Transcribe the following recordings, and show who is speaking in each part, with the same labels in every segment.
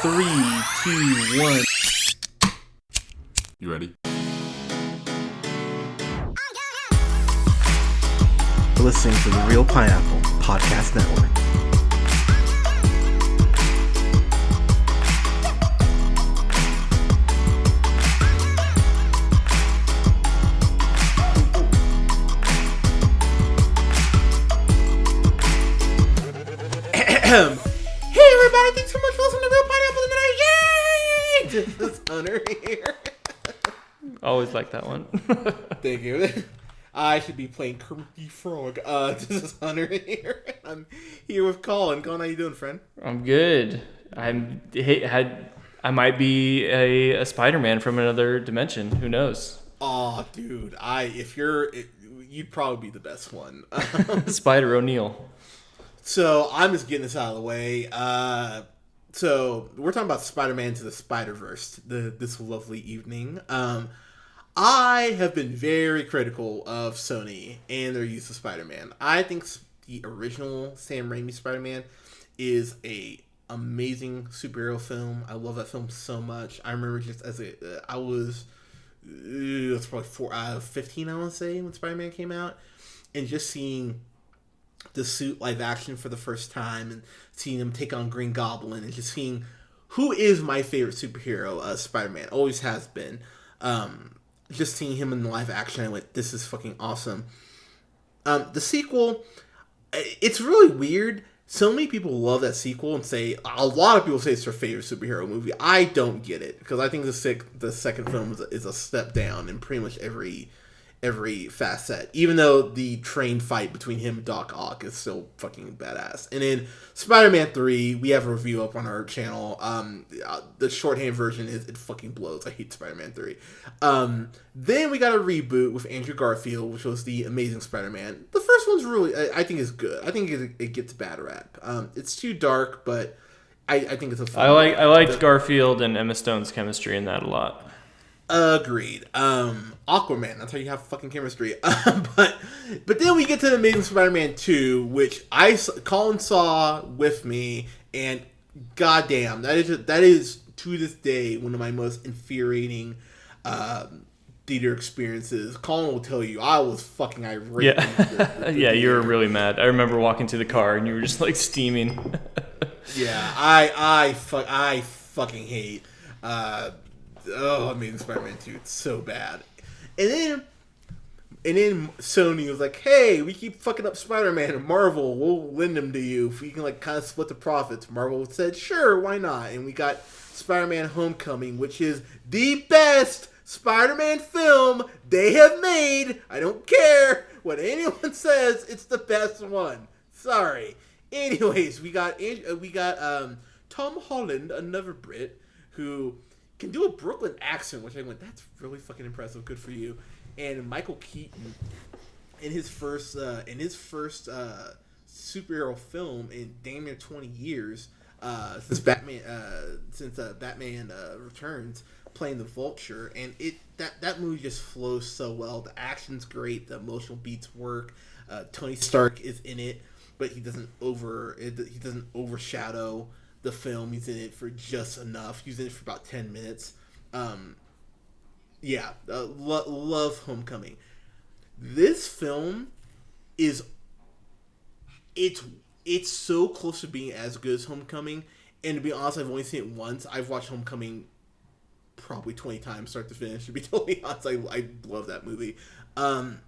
Speaker 1: 3, 2, 1.
Speaker 2: You ready?
Speaker 1: You're listening to the Real Pineapple Podcast Network.
Speaker 3: Hey everybody, thanks so much for listening to Real Pineapple tonight. Yay! This is Hunter here.
Speaker 4: Always like that one.
Speaker 3: Thank you. I should be playing Kermit the Frog. This is Hunter here. I'm here with Colin. Colin, how you doing, friend?
Speaker 4: I'm good. I might be a Spider-Man from another dimension. Who knows?
Speaker 3: Oh, dude. You'd probably be the best one.
Speaker 4: Spider O'Neil.
Speaker 3: So I'm just getting this out of the way. So we're talking about Spider-Man to the Spider-Verse this lovely evening. I have been very critical of Sony and their use of Spider-Man. I think the original Sam Raimi Spider-Man is a amazing superhero film. I love that film so much. I remember just I was probably 15, I want to say, when Spider-Man came out, and just seeing the suit live action for the first time and seeing him take on Green Goblin and just seeing who is my favorite superhero, Spider-Man, always has been. Just seeing him in live action, I went, this is fucking awesome. The sequel, it's really weird. So many people love that sequel and say, a lot of people say it's their favorite superhero movie. I don't get it, because I think the second film is a step down in pretty much every facet, even though the train fight between him and Doc Ock is still fucking badass. And in Spider-Man 3, we have a review up on our channel. The shorthand version is it fucking blows. I hate Spider-Man 3. Then we got a reboot with Andrew Garfield, which was the Amazing Spider-Man. The first one's really, I think, is good. I think it gets a bad rap. It's too dark, but I think it's a fun
Speaker 4: I liked Garfield and Emma Stone's chemistry in that a lot.
Speaker 3: Agreed. Aquaman, that's how you have fucking chemistry. But then we get to the Amazing Spider-Man 2, which Colin saw with me, and goddamn, that is to this day one of my most infuriating theater experiences. Colin will tell you, I was fucking irate.
Speaker 4: Yeah, yeah, you were really mad. I remember walking to the car and you were just like steaming.
Speaker 3: Yeah, I fucking hate. Amazing Spider-Man 2, it's so bad. And then Sony was like, hey, we keep fucking up Spider-Man, and Marvel, we'll lend them to you if we can like kind of split the profits. Marvel said, sure, why not? And we got Spider-Man Homecoming, which is the best Spider-Man film they have made. I don't care what anyone says, it's the best one. Sorry. Anyways, we got Tom Holland, another Brit, who can do a Brooklyn accent, which I went, that's really fucking impressive. Good for you. And Michael Keaton in his first superhero film in damn near 20 years since Batman Returns, playing the Vulture, and that movie just flows so well. The action's great, the emotional beats work. Tony Stark is in it, but he doesn't overshadow the film. He's in it for just enough. He's in it for about 10 minutes. Love Homecoming. This film it's so close to being as good as Homecoming. And to be honest, I've only seen it once. I've watched Homecoming probably 20 times, start to finish. To be totally honest, I love that movie. I'm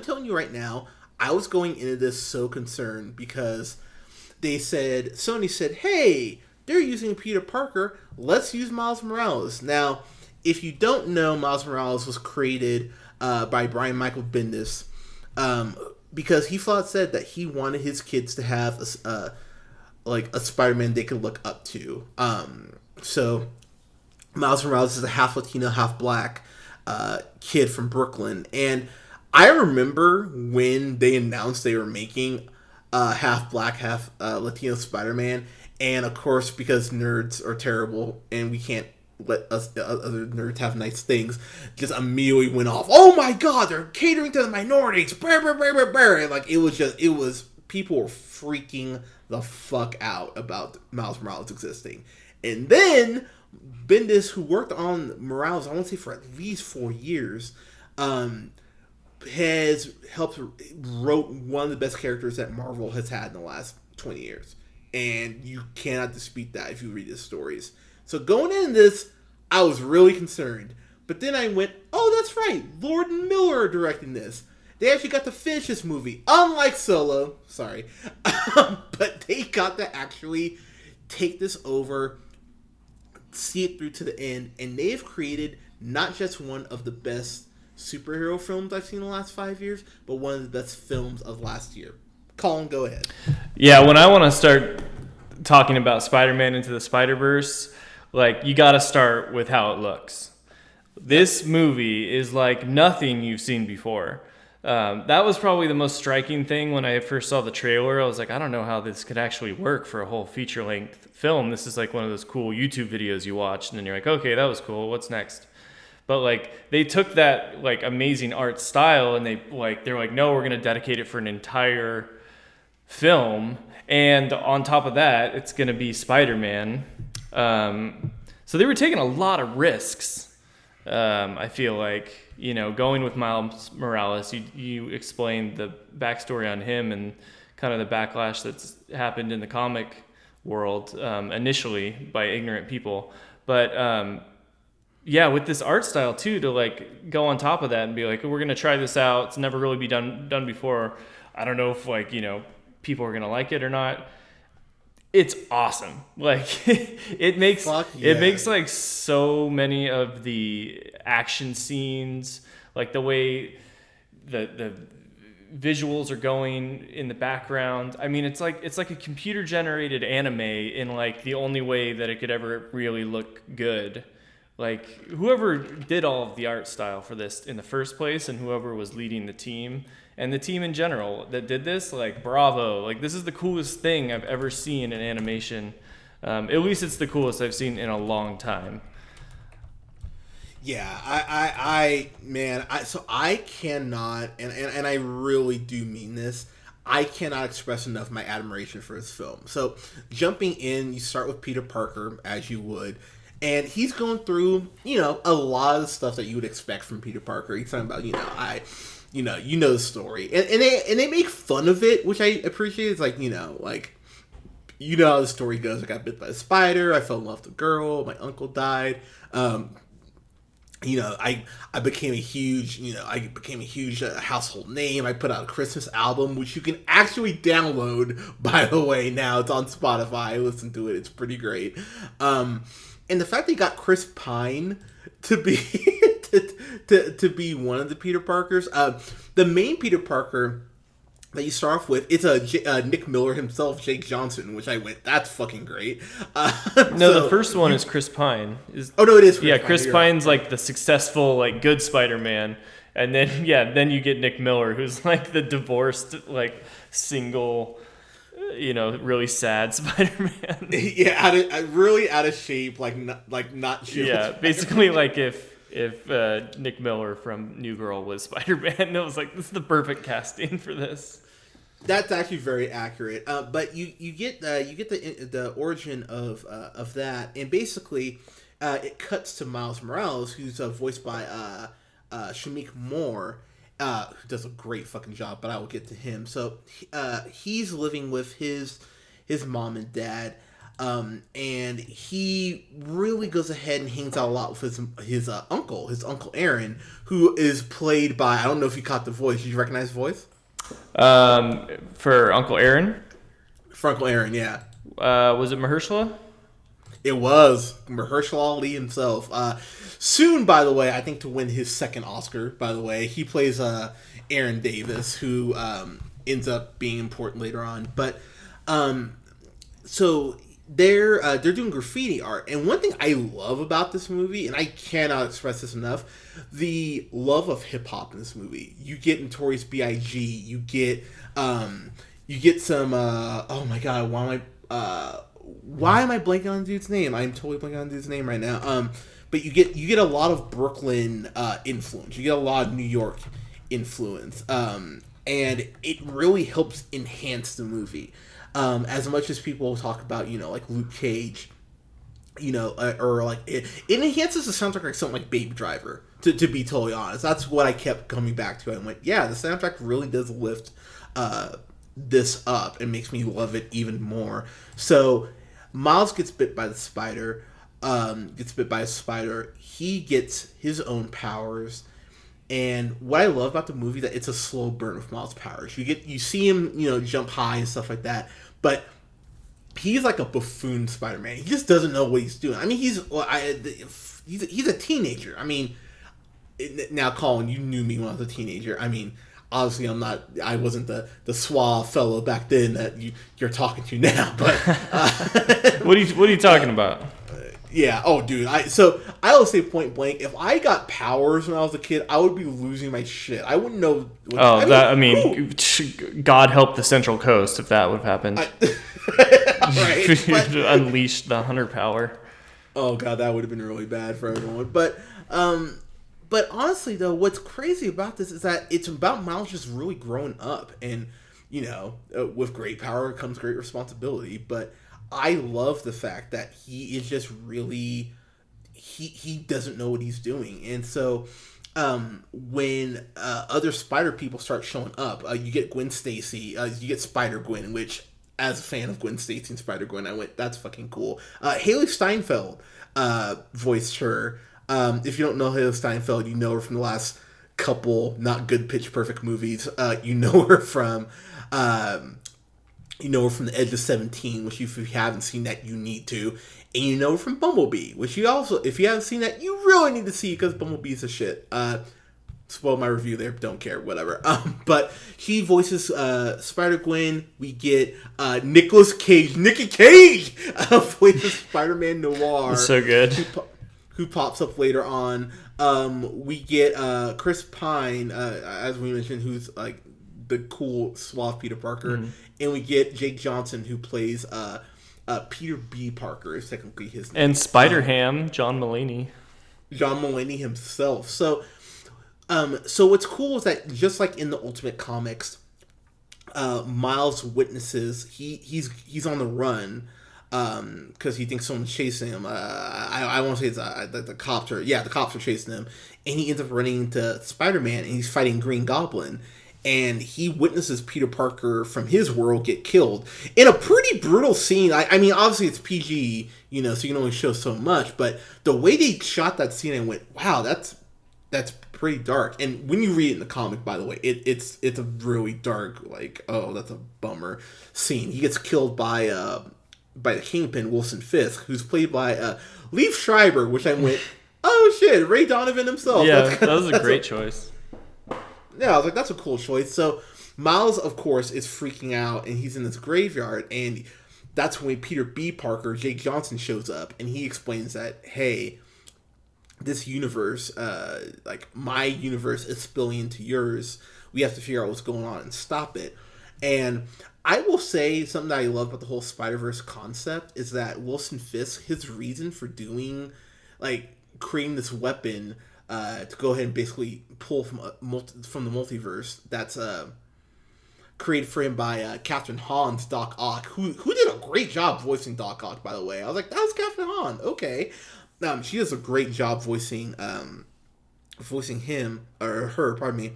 Speaker 3: telling you right now, I was going into this so concerned because Sony said, hey, they're using Peter Parker, let's use Miles Morales. Now, if you don't know, Miles Morales was created by Brian Michael Bendis because he flat said that he wanted his kids to have a Spider-Man they could look up to. So Miles Morales is a half Latino, half black kid from Brooklyn. And I remember when they announced they were making half black, half Latino Spider-Man, and of course, because nerds are terrible and we can't let us other nerds have nice things, just immediately went off. Oh my god, they're catering to the minorities. Brr, brr, brr, brr, brr. And like it was people were freaking the fuck out about Miles Morales existing. And then Bendis, who worked on Morales, I want to say for at least 4 years, has wrote one of the best characters that Marvel has had in the last 20 years. And you cannot dispute that if you read his stories. So going into this, I was really concerned. But then I went, oh, that's right. Lord and Miller are directing this. They actually got to finish this movie. Unlike Solo. Sorry. But they got to actually take this over, see it through to the end. And they've created not just one of the best superhero films I've seen in the last 5 years, but one of the best films of last year. Colin, go ahead.
Speaker 4: Yeah, when I want to start talking about Spider-Man Into the Spider-Verse, like, you got to start with how it looks. This movie is like nothing you've seen before. That was probably the most striking thing when I first saw the trailer. I was like, I don't know how this could actually work for a whole feature-length film. This is like one of those cool YouTube videos you watch, and then you're like, okay, that was cool. What's next? But like, they took that like amazing art style, and they're like, no, we're gonna dedicate it for an entire film, and on top of that, it's gonna be Spider-Man. So they were taking a lot of risks. I feel like, you know, going with Miles Morales, you explained the backstory on him and kind of the backlash that's happened in the comic world initially by ignorant people, but yeah, with this art style too, to like go on top of that and be like, we're gonna try this out. It's never really been done before. I don't know if, like, you know, people are gonna like it or not. It's awesome. Like, it makes like so many of the action scenes, like the way the visuals are going in the background. I mean, it's like a computer generated anime in like the only way that it could ever really look good. Like, whoever did all of the art style for this in the first place, and whoever was leading the team, and the team in general that did this, like, bravo. Like, this is the coolest thing I've ever seen in animation. At least it's the coolest I've seen in a long time.
Speaker 3: Yeah, so I cannot, and I really do mean this, I cannot express enough my admiration for this film. So, jumping in, you start with Peter Parker, as you would, and he's going through, you know, a lot of the stuff that you would expect from Peter Parker. He's talking about, you know the story, and they make fun of it, which I appreciate. It's like, you know how the story goes. I got bit by a spider. I fell in love with a girl. My uncle died. I became a huge, household name. I put out a Christmas album, which you can actually download, by the way. Now it's on Spotify. I listen to it. It's pretty great. And the fact they got Chris Pine to be to be one of the Peter Parkers. The main Peter Parker that you start off with, it's Nick Miller himself, Jake Johnson, which I went, that's fucking great.
Speaker 4: The first one is Chris Pine.
Speaker 3: It is Chris Pine.
Speaker 4: Chris Pine's like the successful, like, good Spider-Man. And then, then you get Nick Miller, who's like the divorced, like, single, really sad Spider-Man.
Speaker 3: Yeah, really out of shape, not chill.
Speaker 4: Yeah, basically like if Nick Miller from New Girl was Spider-Man, it was like, this is the perfect casting for this.
Speaker 3: That's actually very accurate. But you get the origin of that, and basically it cuts to Miles Morales, who's voiced by Shamik Moore. Who does a great fucking job, but I will get to him. So he's living with his mom and dad, and he really goes ahead and hangs out a lot with his uncle Aaron, who is played by, I don't know if you caught the voice. Did you recognize the voice?
Speaker 4: For Uncle Aaron?
Speaker 3: For Uncle Aaron, yeah.
Speaker 4: Was it Mahershala?
Speaker 3: It was Mahershala Ali himself. Soon, by the way, I think to win his second Oscar, by the way. He plays Aaron Davis, who ends up being important later on. But so they're doing graffiti art. And one thing I love about this movie, and I cannot express this enough, the love of hip-hop in this movie. You get Notorious B.I.G., you get some, oh my god, why am I blanking on the dude's name? I'm totally blanking on the dude's name right now. But you get a lot of Brooklyn influence. You get a lot of New York influence. And it really helps enhance the movie. As much as people talk about, like Luke Cage, or like it enhances the soundtrack like something like Baby Driver. To be totally honest, that's what I kept coming back to. I went, yeah, the soundtrack really does lift this up and makes me love it even more. So Miles gets bit by the spider. He gets his own powers. And what I love about the movie that it's a slow burn of Miles' powers. You see him, jump high and stuff like that, but he's like a buffoon Spider-Man. He just doesn't know what he's doing. I mean, he's a teenager. I mean, now Colin, you knew me when I was a teenager. I mean, obviously I wasn't the suave fellow back then that you're talking to now. But
Speaker 4: what are you talking about?
Speaker 3: Yeah. Oh, dude. I will say point blank. If I got powers when I was a kid, I would be losing my shit. I wouldn't know.
Speaker 4: God help the Central Coast if that would have happened.
Speaker 3: Right. But,
Speaker 4: unleash the hunter power.
Speaker 3: Oh god, that would have been really bad for everyone. But honestly, though, what's crazy about this is that it's about Miles just really growing up, and with great power comes great responsibility. But I love the fact that he is just really he doesn't know what he's doing, and so when other Spider people start showing up, you get Gwen Stacy, you get Spider Gwen, which as a fan of Gwen Stacy and Spider Gwen, I went, that's fucking cool. Haley Steinfeld voiced her. If you don't know Haley Steinfeld, you know her from the last couple not good Pitch Perfect movies. You know her from The Edge of 17, which if you haven't seen that, you need to. And you know her from Bumblebee, which you also, if you haven't seen that, you really need to see because Bumblebee's a shit. Spoil my review there, don't care, whatever. But she voices Spider-Gwen. We get Nicky Cage voices Spider-Man Noir.
Speaker 4: That's so good.
Speaker 3: Who pops up later on. We get Chris Pine, as we mentioned, who's like the cool, suave Peter Parker. Mm-hmm. And we get Jake Johnson, who plays Peter B. Parker, is technically his name.
Speaker 4: And Spider-Ham, John Mulaney.
Speaker 3: John Mulaney himself. So what's cool is that just like in the Ultimate Comics, Miles witnesses he's on the run because he thinks someone's chasing him. I want to say it's the cops are chasing him, and he ends up running into Spider-Man, and he's fighting Green Goblin, and he witnesses Peter Parker from his world get killed in a pretty brutal scene. I mean, obviously it's PG, so you can only show so much, but the way they shot that scene, I went, wow, that's pretty dark. And when you read it in the comic, by the way, it's a really dark, like, oh, that's a bummer scene. He gets killed by the Kingpin, Wilson Fisk, who's played by Liev Schreiber, which I went, oh shit, Ray Donovan himself.
Speaker 4: Yeah, that was a great choice.
Speaker 3: Yeah, I was like, that's a cool choice. So Miles, of course, is freaking out, and he's in this graveyard, and that's when Peter B. Parker, Jake Johnson, shows up, and he explains that, hey, this universe, like my universe is spilling into yours. We have to figure out what's going on and stop it. And I will say something that I love about the whole Spider-Verse concept is that Wilson Fisk, his reason for creating this weapon to go ahead and basically pull from the multiverse that's created for him by Catherine Hahn's Doc Ock, who did a great job voicing Doc Ock, by the way. I was like, that was Catherine Hahn, okay. She does a great job voicing him, or her, pardon me.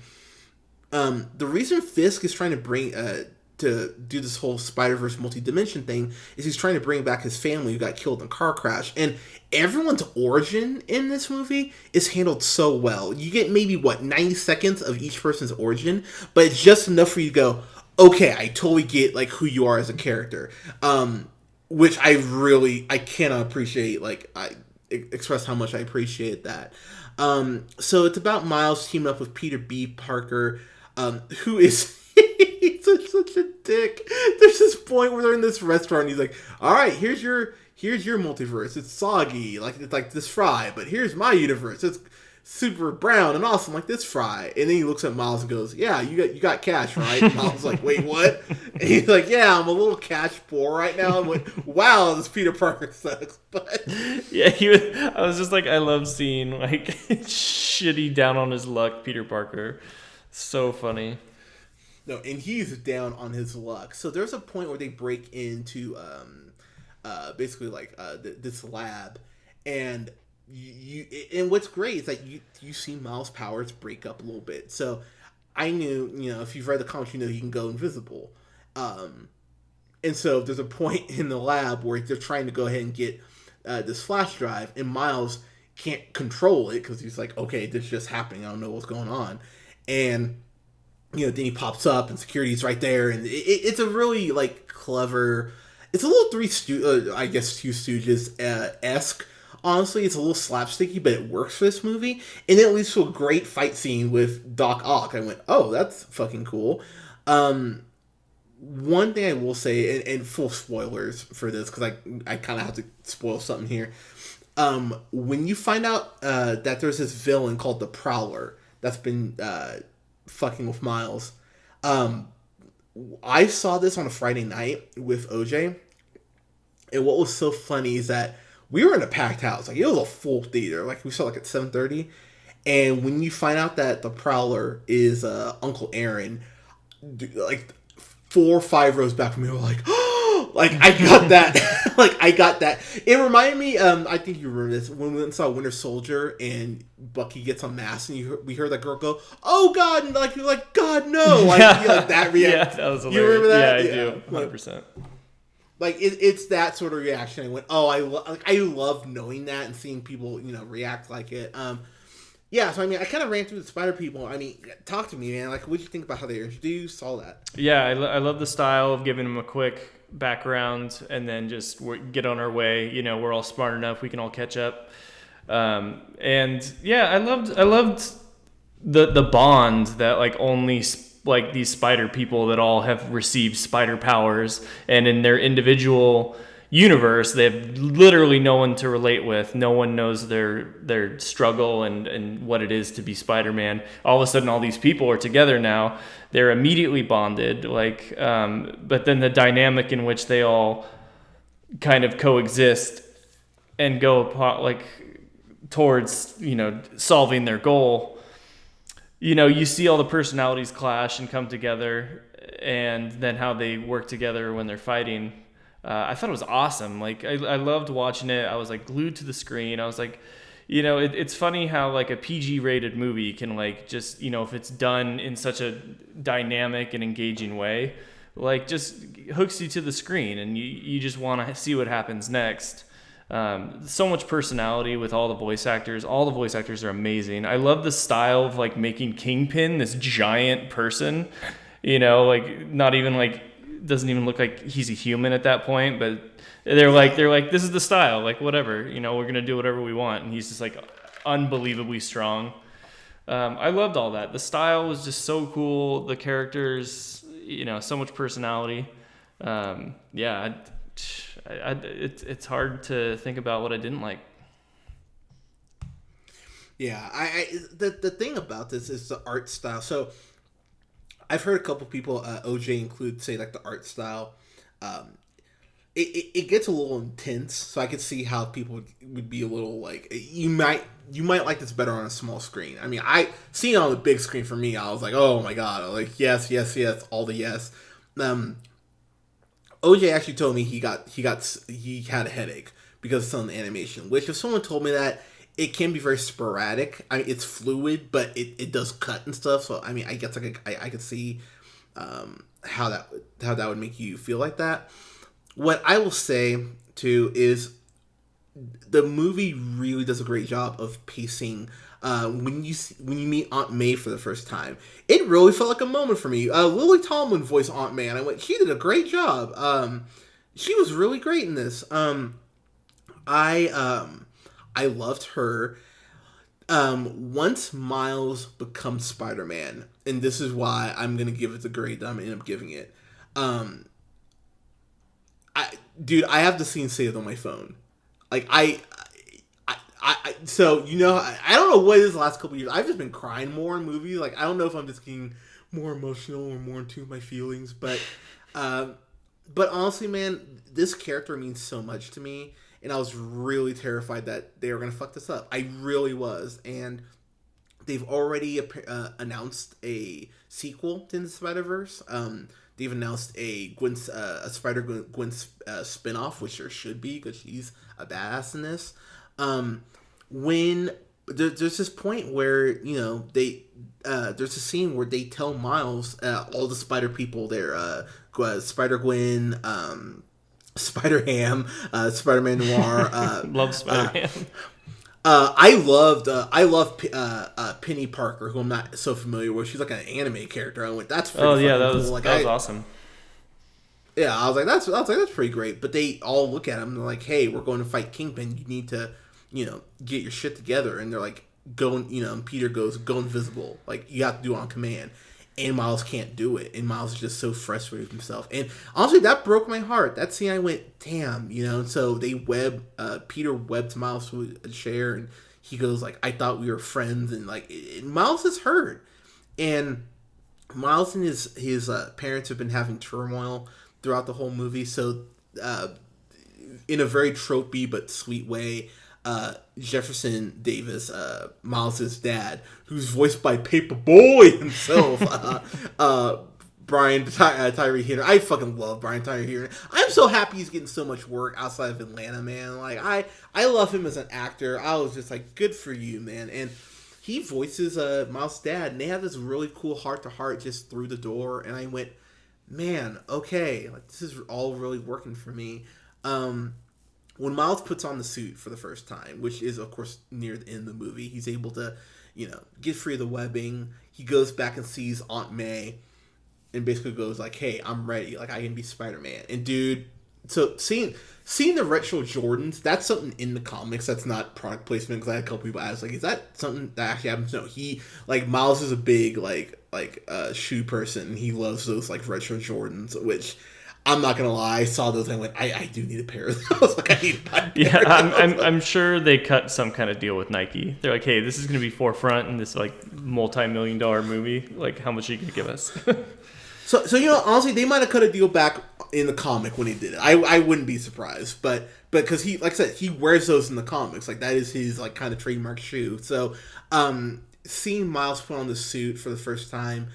Speaker 3: The reason Fisk is trying to bring to do this whole Spider-Verse multi-dimension thing is he's trying to bring back his family who got killed in a car crash. And everyone's origin in this movie is handled so well. You get maybe, 90 seconds of each person's origin, but it's just enough for you to go, okay, I totally get, who you are as a character. Which I cannot appreciate, I express how much I appreciate that. So it's about Miles teaming up with Peter B. Parker, who is such a dick. There's this point where they're in this restaurant and he's like, all right, here's your multiverse. It's soggy, it's like this fry, but here's my universe. It's super brown and awesome like this fry. And then he looks at Miles and goes, yeah, you got cash, right? And Miles is like, wait, what? And he's like, yeah, I'm a little cash poor right now. I'm like, wow, this Peter Parker sucks. But
Speaker 4: yeah, I was just like, I love seeing shitty down on his luck Peter Parker. So funny.
Speaker 3: No, and he's down on his luck. So there's a point where they break into basically like this lab, and and what's great is that you see Miles' powers break up a little bit. So I knew, if you've read the comics, he can go invisible. And so there's a point in the lab where they're trying to go ahead and get this flash drive, and Miles can't control it because he's like, okay, this is just happening. I don't know what's going on. And, then he pops up and security's right there. And it's a really, like, clever... It's a little Two Stooges-esque. Honestly, it's a little slapsticky, but it works for this movie. And it leads to a great fight scene with Doc Ock. I went, oh, that's fucking cool. One thing I will say, and full spoilers for this, because I kind of have to spoil something here. When you find out that there's this villain called the Prowler that's been fucking with Miles, I saw this on a Friday night with OJ, and what was so funny is that we were in a packed house. Like, it was a full theater. Like, we saw at 7:30, and when you find out that the Prowler is Uncle Aaron, like 4 or 5 rows back from me, we were like, oh, like, I got that. Like, I got that. It reminded me, I think you remember this, when we went and saw Winter Soldier and Bucky gets unmasked and we heard that girl go, oh God, and you're like, God, no. Like, that reaction.
Speaker 4: Yeah, that was hilarious.
Speaker 3: You remember that?
Speaker 4: Yeah, I do. 100%.
Speaker 3: Like, it's that sort of reaction. I went, oh, I love knowing that and seeing people, react like it. Yeah, so I kind of ran through the spider people. Talk to me, man. Like, what did you think about how they were introduced, all that?
Speaker 4: Yeah, I love the style of giving them a quick background and then just get on our way. We're all smart enough; we can all catch up. And yeah, I loved the bond that only these spider people that all have received spider powers, and in their individual universe, they have literally no one to relate with. No one knows their struggle and what it is to be Spider-Man. All of a sudden, all these people are together now. They're immediately bonded. But then the dynamic in which they all kind of coexist and go towards solving their goal. You see all the personalities clash and come together, and then how they work together when they're fighting. I thought it was awesome. I loved watching it. I was glued to the screen. I was it's funny how a PG rated movie can just, if it's done in such a dynamic and engaging way, just hooks you to the screen and you just want to see what happens next. So much personality with all the voice actors. All the voice actors are amazing. I love the style of making Kingpin this giant person, not even doesn't even look like he's a human at that point, but they're like this is the style, whatever, we're gonna do whatever we want, and he's just unbelievably strong. I loved all that. The style was just so cool. The characters, so much personality. It's hard to think about what I didn't like.
Speaker 3: Yeah, the thing about this is the art style. So I've heard a couple people, OJ include, say the art style. It gets a little intense, so I could see how people would be a little you might like this better on a small screen. I seeing it on the big screen, for me, I was like, oh my God, yes, all the yes. OJ actually told me he had a headache because of some of the animation, which if someone told me that, it can be very sporadic. It's fluid, but it does cut and stuff. So I guess I could see how that would make you feel like that. What I will say too is the movie really does a great job of pacing. When you meet Aunt May for the first time, it really felt like a moment for me. Lily Tomlin voiced Aunt May, and I went, she did a great job. She was really great in this. I loved her. Once Miles becomes Spider-Man, and this is why I'm gonna give it the grade that I'm gonna end up giving it. I have the scene saved on my phone. So I don't know what it is the last couple of years. I've just been crying more in movies. I don't know if I'm just getting more emotional or more in tune with my feelings, but honestly, man, this character means so much to me. And I was really terrified that they were going to fuck this up. I really was. And they've already announced a sequel to the Spider-Verse. They've announced a Spider-Gwen spinoff, which there should be because she's a badass in this. When there's this point where there's a scene where they tell Miles all the Spider people there, Spider-Gwen, Spider-Ham, Spider-Man Noir.
Speaker 4: Love Spider-Man.
Speaker 3: I love Penny Parker, who I'm not so familiar with. She's like an anime character. I went, that's pretty
Speaker 4: that was
Speaker 3: cool. Like,
Speaker 4: that was awesome.
Speaker 3: Yeah, I was like, that's pretty great. But they all look at him and they're like, hey, we're going to fight Kingpin. You need to, get your shit together. And they're like, and Peter goes, go invisible. Like, you have to do it on command. And Miles can't do it. And Miles is just so frustrated with himself. And honestly, that broke my heart. That scene, I went, damn, So they Peter webbed Miles to a chair, and he goes like, I thought we were friends. And like, Miles is hurt. And Miles and his parents have been having turmoil throughout the whole movie. So, in a very tropey but sweet way, Jefferson Davis, Miles' dad, who's voiced by Paperboy himself, Brian Tyree Henry. I fucking love Brian Tyree Henry. I'm so happy he's getting so much work outside of Atlanta, man. Like, I love him as an actor. I was just like, good for you, man. And he voices Miles' dad, and they have this really cool heart-to-heart just through the door, and I went, man, okay, like, this is all really working for me. When Miles puts on the suit for the first time, which is, of course, near the end of the movie, he's able to, get free of the webbing. He goes back and sees Aunt May and basically goes like, hey, I'm ready. Like, I can be Spider-Man. And, dude, so seeing the retro Jordans, that's something in the comics that's not product placement, because I had a couple people ask, like, is that something that actually happens? No, Miles is a big, shoe person, and he loves those, retro Jordans, which... I'm not gonna lie. I saw those and I went, I do need a pair of those. Like, I need a pair of those.
Speaker 4: I'm sure they cut some kind of deal with Nike. They're like, hey, this is gonna be forefront in this multi-million-dollar movie. Like, how much are you gonna give us?
Speaker 3: So honestly, they might have cut a deal back in the comic when he did it. I wouldn't be surprised, but because he, like I said, he wears those in the comics. Like, that is his kind of trademark shoe. So seeing Miles put on the suit for the first time,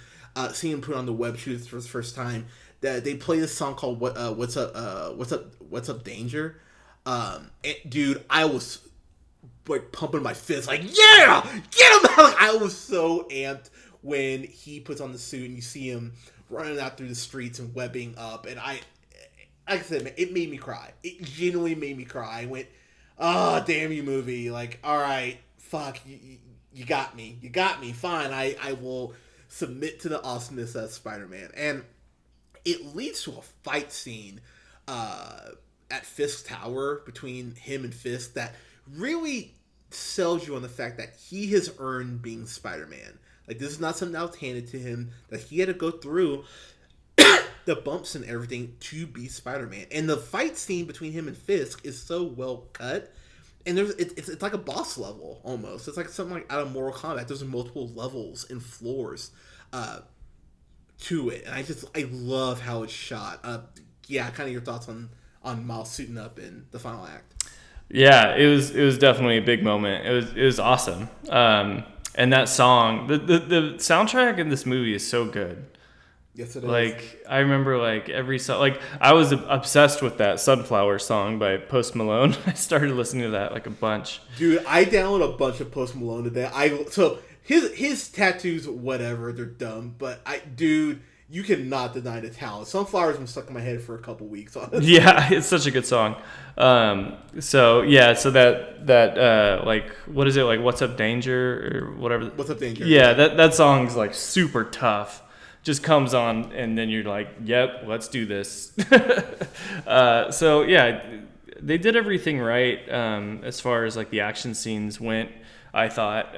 Speaker 3: seeing him put on the web shoes for the first time. That they play this song called "What's Up Danger," and, dude, I was pumping my fist like, yeah, get him out! Like, I was so amped when he puts on the suit and you see him running out through the streets and webbing up, and like I said, man, it made me cry. It genuinely made me cry. I went, oh, damn you, movie! Like, all right, fuck, you got me, fine. I will submit to the awesomeness of Spider-Man. And it leads to a fight scene at Fisk Tower between him and Fisk that really sells you on the fact that he has earned being Spider-Man. Like, this is not something that was handed to him, that he had to go through the bumps and everything to be Spider-Man. And the fight scene between him and Fisk is so well cut. And it's like a boss level, almost. It's like something like out of Mortal Kombat. There's multiple levels and floors to it, and I love how it's shot. Kind of your thoughts on Miles suiting up in the final act.
Speaker 4: Yeah, it was definitely a big moment. It was awesome. And that song, the soundtrack in this movie is so good.
Speaker 3: Yes, it is.
Speaker 4: Like, I remember every song. Like, I was obsessed with that Sunflower song by Post Malone. I started listening to that a bunch.
Speaker 3: Dude, I downloaded a bunch of Post Malone today. His tattoos, whatever, they're dumb, but dude, you cannot deny the talent. Sunflower's been stuck in my head for a couple weeks, honestly.
Speaker 4: Yeah, it's such a good song. So that what is it, What's Up Danger or whatever?
Speaker 3: What's Up Danger?
Speaker 4: Yeah, that song's super tough. Just comes on and then you're like, yep, let's do this. So yeah, they did everything right as far as the action scenes went, I thought.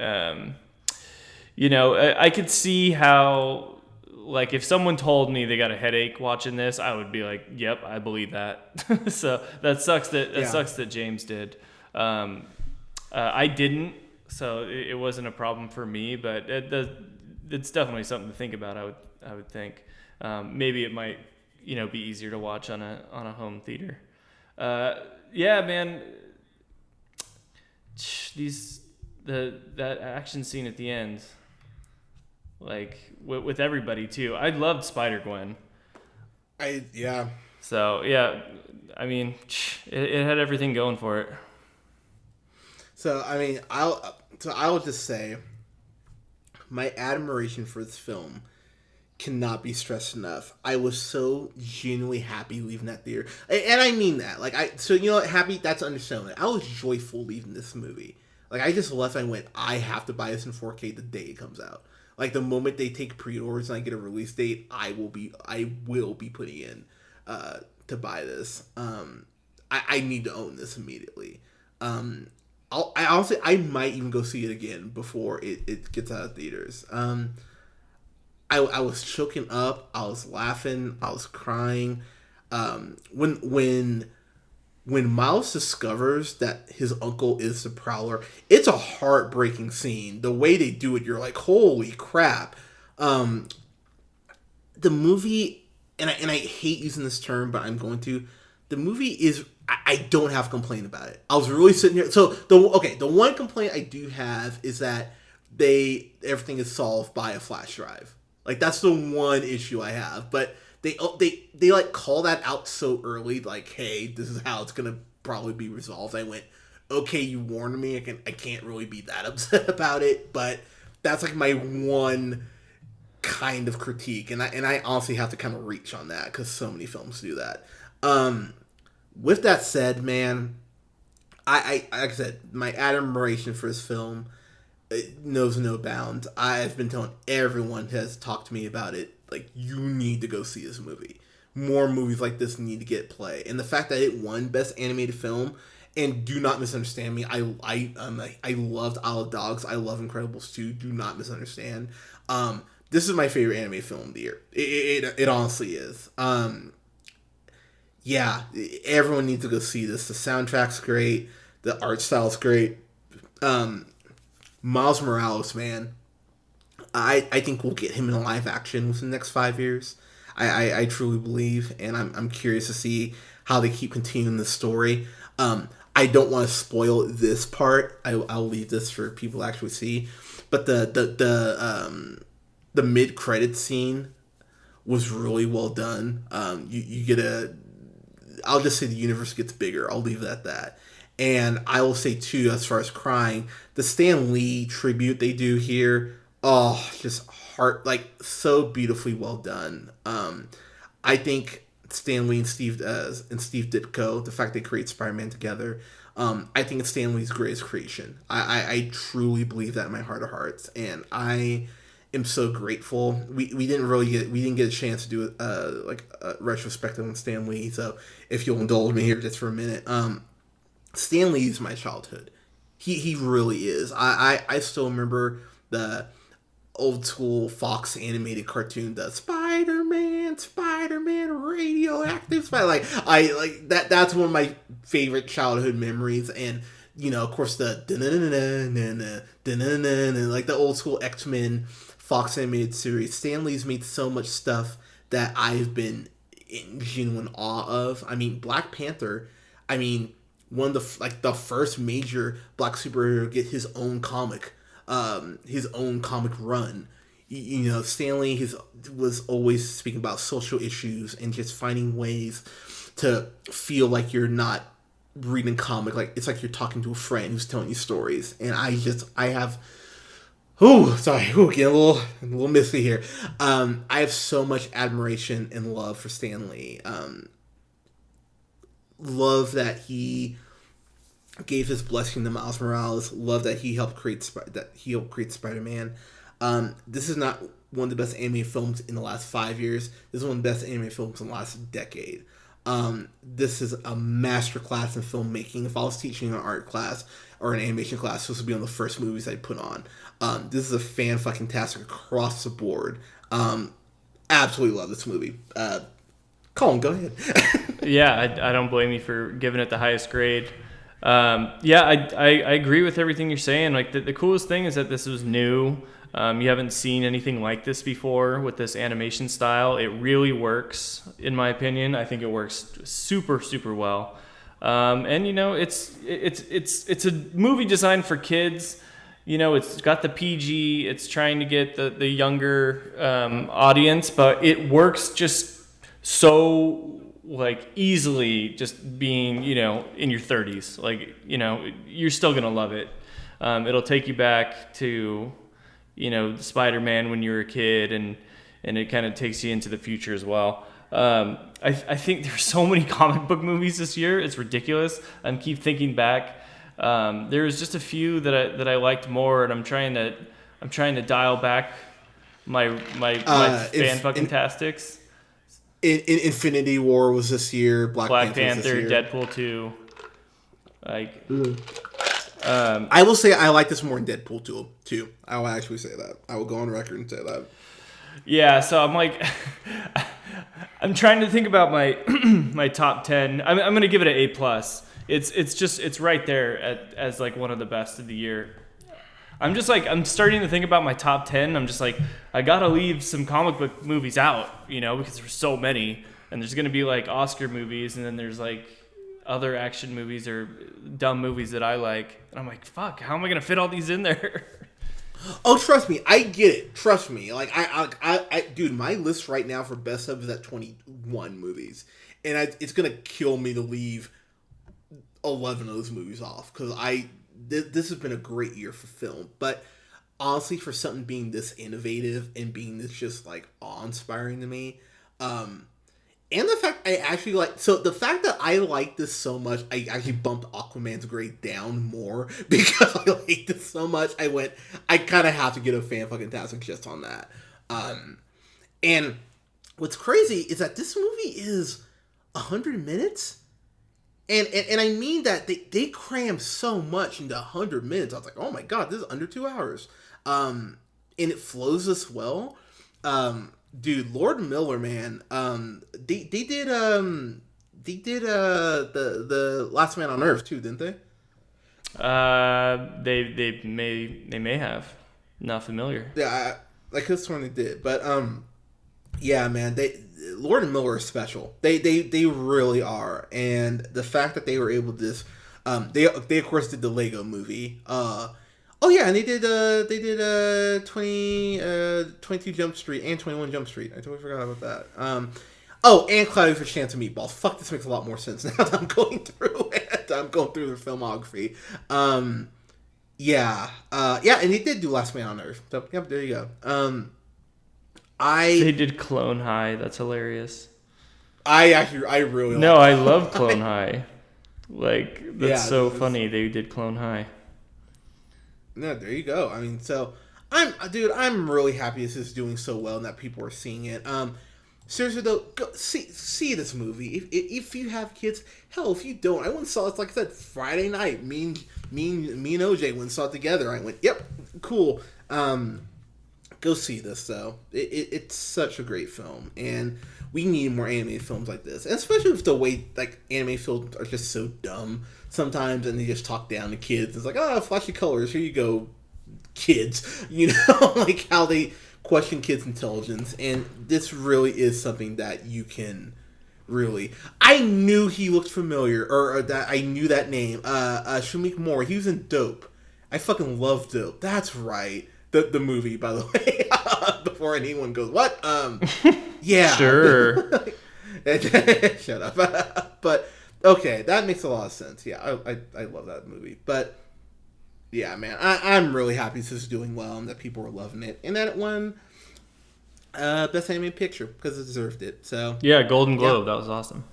Speaker 4: I could see how, if someone told me they got a headache watching this, I would be like, yep, I believe that. So that sucks that James did. I didn't, so it wasn't a problem for me, but it's definitely something to think about, I would think. Maybe it might, be easier to watch on a home theater. Yeah, man. that action scene at the end, like with everybody too. I loved Spider-Gwen.
Speaker 3: Yeah.
Speaker 4: So yeah, I mean, it had everything going for it.
Speaker 3: So I mean, I'll just say, my admiration for this film cannot be stressed enough. I was so genuinely happy leaving that theater, and I mean that. So you know what, happy, that's understandable. I was joyful leaving this movie. Like, I just left and I went, I have to buy this in 4K the day it comes out. Like, the moment they take pre-orders and I get a release date, I will be putting in to buy this. I need to own this immediately. I might even go see it again before it gets out of theaters. I was choking up, I was laughing, I was crying. When Miles discovers that his uncle is the Prowler, it's a heartbreaking scene. The way they do it, you're like, holy crap. The movie, and I hate using this term, but I'm going to. The movie is, I don't have a complaint about it. I was really sitting here. So the one complaint I do have is that everything is solved by a flash drive. Like, that's the one issue I have. But they like call that out so early, like, hey, this is how it's gonna probably be resolved. I went, okay, you warned me. I can't really be that upset about it, but that's like my one kind of critique, and I honestly have to kind of reach on that because so many films do that. With that said, man, I like I said, my admiration for this film knows no bounds. I've been telling everyone who has talked to me about it, like, you need to go see this movie. More movies like this need to get play. And the fact that it won Best Animated Film, and do not misunderstand me, I loved Isle of Dogs. I love Incredibles 2. Do not misunderstand. This is my favorite anime film of the year. It honestly is. Yeah, everyone needs to go see this. The soundtrack's great. The art style's great. Miles Morales, man, I think we'll get him in a live action within the next 5 years. I truly believe, and I'm curious to see how they keep continuing the story. I don't want to spoil this part. I'll leave this for people to actually see. But the mid credit scene was really well done. You get I'll just say the universe gets bigger. I'll leave it at that. And I will say, too, as far as crying, the Stan Lee tribute they do here, just so beautifully well done. I think Stan Lee and Steve Ditko, the fact they create Spider-Man together, I think it's Stan Lee's greatest creation. I truly believe that in my heart of hearts, and I am so grateful. We didn't get a chance to do a retrospective on Stan Lee, so if you'll indulge me here just for a minute. Stan Lee is my childhood. He really is. I still remember the old school Fox animated cartoon, the Spider-Man radioactive Spider. I like that. That's one of my favorite childhood memories. And of course, the like the old school X-Men Fox animated series. Stan Lee's made so much stuff that I've been in genuine awe of. I mean, Black Panther. I mean, one of the first major black superhero get his own comic run. Stan Lee was always speaking about social issues and just finding ways to feel like you're not reading comic, like it's like you're talking to a friend who's telling you stories. And getting a little misty here. I have so much admiration and love for Stan Lee. Love that he gave his blessing to Miles Morales. Love that he helped create Spider-Man. This is not one of the best anime films in the last 5 years. This is one of the best anime films in the last decade. This is a masterclass in filmmaking. If I was teaching an art class or an animation class, this would be one of the first movies I'd put on. This is a fan-fucking-tastic across the board. Absolutely love this movie. Colin, go ahead.
Speaker 4: Yeah, I don't blame you for giving it the highest grade. I agree with everything you're saying. Like, the coolest thing is that this was new. You haven't seen anything like this before with this animation style. It really works, in my opinion. I think it works super, super well. And it's a movie designed for kids. it's got the PG. It's trying to get the younger audience, but it works just so like easily. Just being in your 30s, like you're still gonna love it. It'll take you back to Spider-Man when you were a kid, and it kind of takes you into the future as well. I think there's so many comic book movies this year. It's ridiculous. I keep thinking back. There was just a few that I liked more, and I'm trying to dial back my fan-fucking-tastics.
Speaker 3: Infinity War was this year. Black Panther was this year.
Speaker 4: Deadpool 2. Like,
Speaker 3: I will say I like this more than Deadpool 2. I will actually say that. I will go on record and say that.
Speaker 4: Yeah, so I'm like, I'm trying to think about my my top 10. I'm gonna give it an A+. It's right there as like one of the best of the year. I'm starting to think about my top 10. I'm just like, I gotta leave some comic book movies out, because there's so many, and there's gonna be like Oscar movies, and then there's like other action movies or dumb movies that I like, and I'm like, fuck, how am I gonna fit all these in there?
Speaker 3: Oh, trust me, I get it. Trust me, like I dude, my list right now for best of is at 21 movies, and it's gonna kill me to leave 11 of those movies off because this has been a great year for film. But honestly, for something being this innovative and being this just like awe-inspiring to me, and the fact the fact that I like this so much, I actually bumped Aquaman's grade down more because I like this so much. I kind of have to get a fan-fucking-tastic just on that. And what's crazy is that this movie is 100 minutes. And I mean that they cram so much into 100 minutes. I was like, oh my god, this is under 2 hours. And it flows this well. Dude, Lord Miller, man. They did the Last Man on Earth too, didn't they?
Speaker 4: They may have. Not familiar.
Speaker 3: Yeah, I could have sworn they did, but yeah, man. Lord and Miller are special. They really are, and the fact that they were able to just they of course did the Lego movie. Oh yeah, and they did 22 Jump Street and 21 Jump Street. I totally forgot about that. Oh, and Cloudy with a Chance of Meatballs. Fuck, this makes a lot more sense now that I'm going through it. I'm going through their filmography. Yeah, and they did do Last Man on Earth. So, yep, there you go.
Speaker 4: They did Clone High. That's hilarious.
Speaker 3: I really
Speaker 4: no,
Speaker 3: like
Speaker 4: I love Clone High. Like, that's so funny. They did Clone High.
Speaker 3: No, there you go. I mean, so I'm really happy this is doing so well and that people are seeing it. Seriously though, go see this movie if you have kids. Hell, if you don't, I went and saw it. Like I said, Friday night. Me and OJ went and saw it together. I went, yep, cool. Go see this though. It's such a great film, and we need more animated films like this, and especially with the way like anime films are just so dumb sometimes, and they just talk down to kids. It's like, oh, flashy colors, here you go, kids. Like how they question kids' intelligence, and this really is something that you can really. I knew he looked familiar, or that I knew that name. Shamik Moore. He was in Dope. I fucking love Dope. That's right. The movie, by the way, before anyone goes, what? Yeah.
Speaker 4: Sure.
Speaker 3: Shut up. But, okay, that makes a lot of sense. Yeah, I love that movie. But, yeah, man, I'm really happy this is doing well and that people are loving it. And that it won Best Animated Picture because it deserved it. So
Speaker 4: yeah, Golden Globe. Yeah. That was awesome.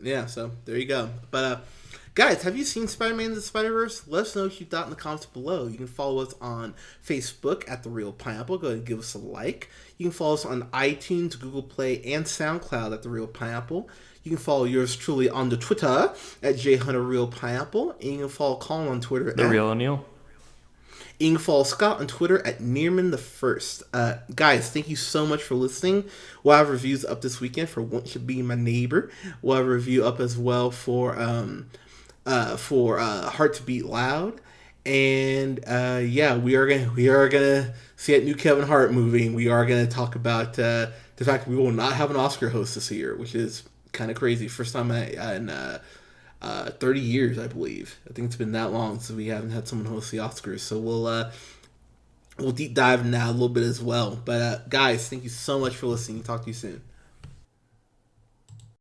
Speaker 3: Yeah, so there you go. But, guys, have you seen Spider-Man Into the Spider-Verse? Let us know what you thought in the comments below. You can follow us on Facebook at The Real Pineapple. Go ahead and give us a like. You can follow us on iTunes, Google Play, and SoundCloud at The Real Pineapple. You can follow yours truly on the Twitter at JHunterRealPineapple. And you can follow Colin on Twitter
Speaker 4: at The Real O'Neill.
Speaker 3: You can follow Scott on Twitter at Nearman1. Guys, thank you so much for listening. We'll have reviews up this weekend for Won't You Be My Neighbor. We'll have a review up as well for Heart to Beat Loud, and yeah, we are gonna see that new Kevin Hart movie. We are gonna talk about the fact that we will not have an Oscar host this year, which is kind of crazy. First time 30 years, I believe. I think it's been that long since we haven't had someone host the Oscars. So we'll deep dive into that a little bit as well. But guys, thank you so much for listening. Talk to you soon.